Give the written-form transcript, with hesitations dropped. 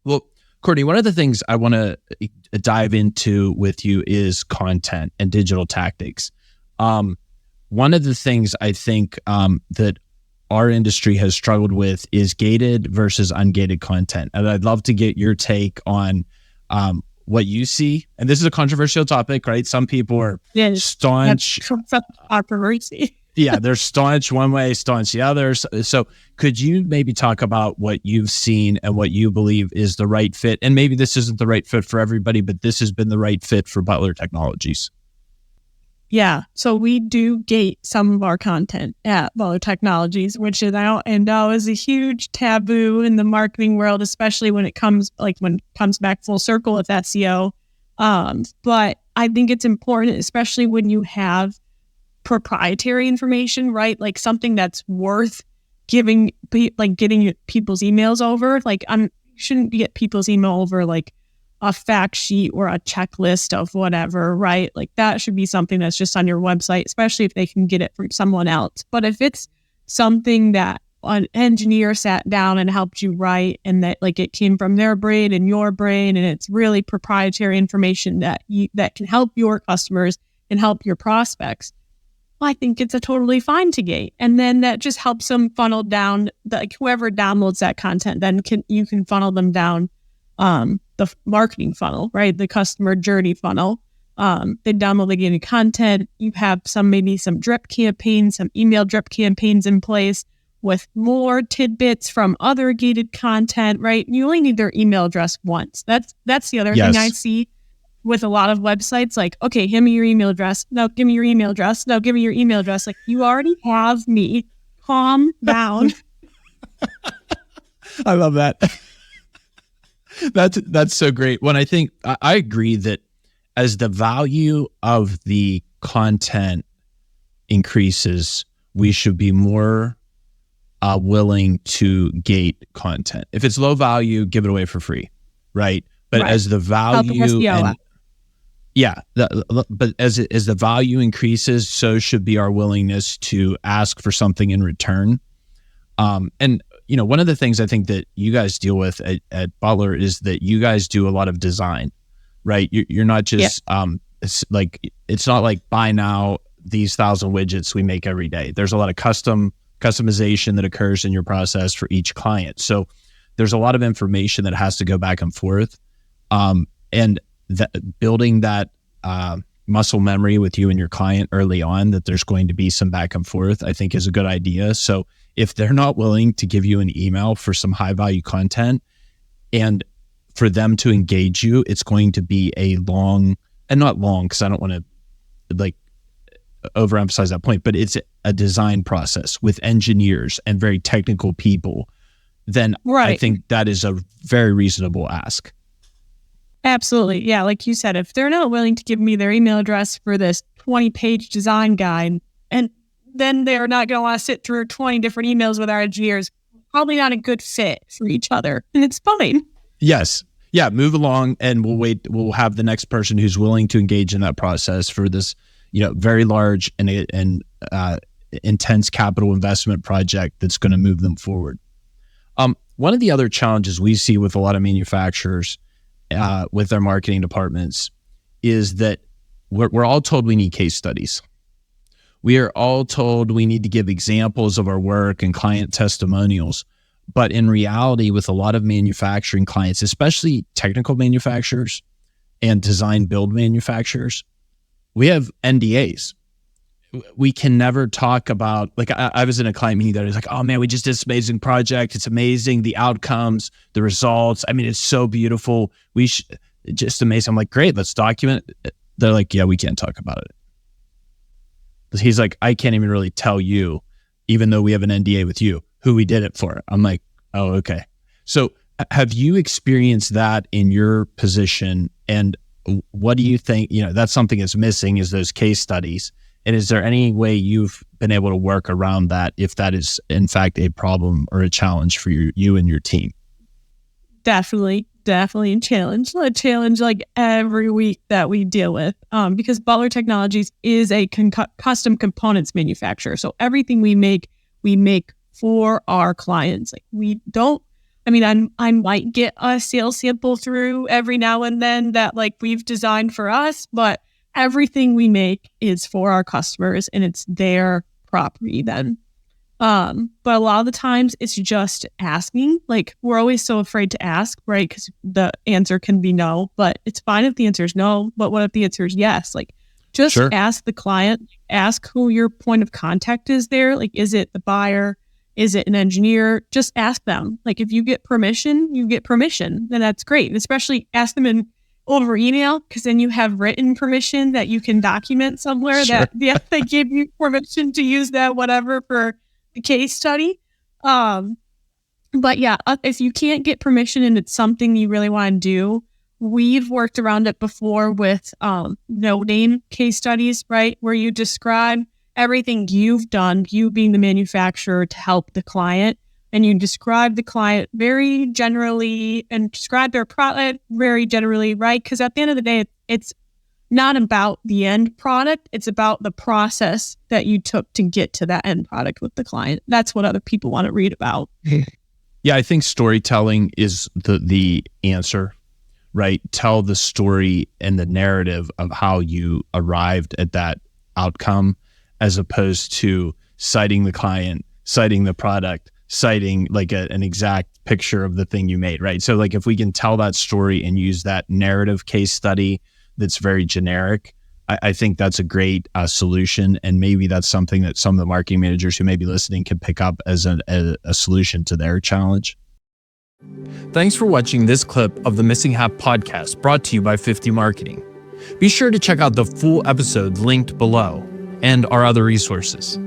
Well, Courtney, one of the things I want to dive into with you is content and digital tactics. One of the things I think that our industry has struggled with is gated versus ungated content. And I'd love to get your take on what you see. And this is a controversial topic, right? Some people are staunch. Controversy. Yeah, they're staunch one way, staunch the other. So could you maybe talk about what you've seen and what you believe is the right fit? And maybe this isn't the right fit for everybody, but this has been the right fit for Butler Technologies. Yeah, so we do gate some of our content at Butler Technologies, which is now is a huge taboo in the marketing world, especially when it comes back full circle with SEO. But I think it's important, especially when you have proprietary information, right? Like something that's worth getting people's emails over. Like you shouldn't get people's email over like a fact sheet or a checklist of whatever, right? Like that should be something that's just on your website, especially if they can get it from someone else. But if it's something that an engineer sat down and helped you write and that like it came from their brain and your brain and it's really proprietary information that can help your customers and help your prospects, I think it's a totally fine to gate. And then that just helps them funnel down, like whoever downloads that content, then you can funnel them down the marketing funnel, right? The customer journey funnel. They download the gated content. You have maybe some drip campaigns, some email drip campaigns in place with more tidbits from other gated content, right? You only need their email address once. That's the other thing I see with a lot of websites. Like, okay, give me your email address. No, give me your email address. No, give me your email address. Like, you already have me. Calm down. I love that. That's so great. When I agree that as the value of the content increases, we should be more willing to gate content. If it's low value, give it away for free, right? But as the value, but as the value increases, so should be our willingness to ask for something in return. And one of the things I think that you guys deal with at Butler is that you guys do a lot of design, right? You're not just it's not like buy now these 1,000 widgets we make every day. There's a lot of customization that occurs in your process for each client. So there's a lot of information that has to go back and forth. And building that muscle memory with you and your client early on, that there's going to be some back and forth, I think is a good idea. So if they're not willing to give you an email for some high value content and for them to engage you, it's going to be a long, and not long because I don't want to like overemphasize that point, but it's a design process with engineers and very technical people, then I think that is a very reasonable ask. Absolutely. Yeah. Like you said, if they're not willing to give me their email address for this 20-page design guide, and then they're not going to want to sit through 20 different emails with our engineers, probably not a good fit for each other. And it's fine. Yes. Yeah. Move along and we'll wait. We'll have the next person who's willing to engage in that process for this, very large and intense capital investment project that's going to move them forward. One of the other challenges we see with a lot of manufacturers with their marketing departments is that we're all told we need case studies. We are all told we need to give examples of our work and client testimonials. But in reality, with a lot of manufacturing clients, especially technical manufacturers and design build manufacturers, we have NDAs. We can never talk about, like I was in a client meeting that was like, oh man, we just did this amazing project. It's amazing. The outcomes, the results. I mean, it's so beautiful. Just amazing. I'm like, great, let's document it. They're like, yeah, we can't talk about it. He's like, I can't even really tell you, even though we have an NDA with you, who we did it for. I'm like, oh, okay. So have you experienced that in your position? And what do you think, that's something that's missing is those case studies. And is there any way you've been able to work around that if that is in fact a problem or a challenge for you and your team? Definitely a challenge. A challenge like every week that we deal with because Butler Technologies is a custom components manufacturer. So everything we make for our clients. Like we don't I mean, I might get a sales sample through every now and then that like we've designed for us, but everything we make is for our customers and it's their property then. But a lot of the times it's just asking. Like we're always so afraid to ask, right? Because the answer can be no, but it's fine if the answer is no. But what if the answer is yes? Like just ask the client, ask who your point of contact is there. Like, is it the buyer? Is it an engineer? Just ask them. Like if you get permission, you get permission. Then that's great. And especially ask them over email, because then you have written permission that you can document somewhere that they give you permission to use that, whatever, for the case study. But yeah, if you can't get permission and it's something you really want to do, we've worked around it before with no name case studies, right? Where you describe everything you've done, you being the manufacturer, to help the client. And you describe the client very generally and describe their product very generally, right? Because at the end of the day, it's not about the end product. It's about the process that you took to get to that end product with the client. That's what other people want to read about. Yeah, I think storytelling is the answer, right? Tell the story and the narrative of how you arrived at that outcome, as opposed to citing the client, citing the product, citing like an exact picture of the thing you made, right? So like if we can tell that story and use that narrative case study that's very generic, I think that's a great solution. And maybe that's something that some of the marketing managers who may be listening can pick up as a solution to their challenge. Thanks for watching this clip of the Missing Half podcast, brought to you by 50 Marketing. Be sure to check out the full episode linked below and our other resources.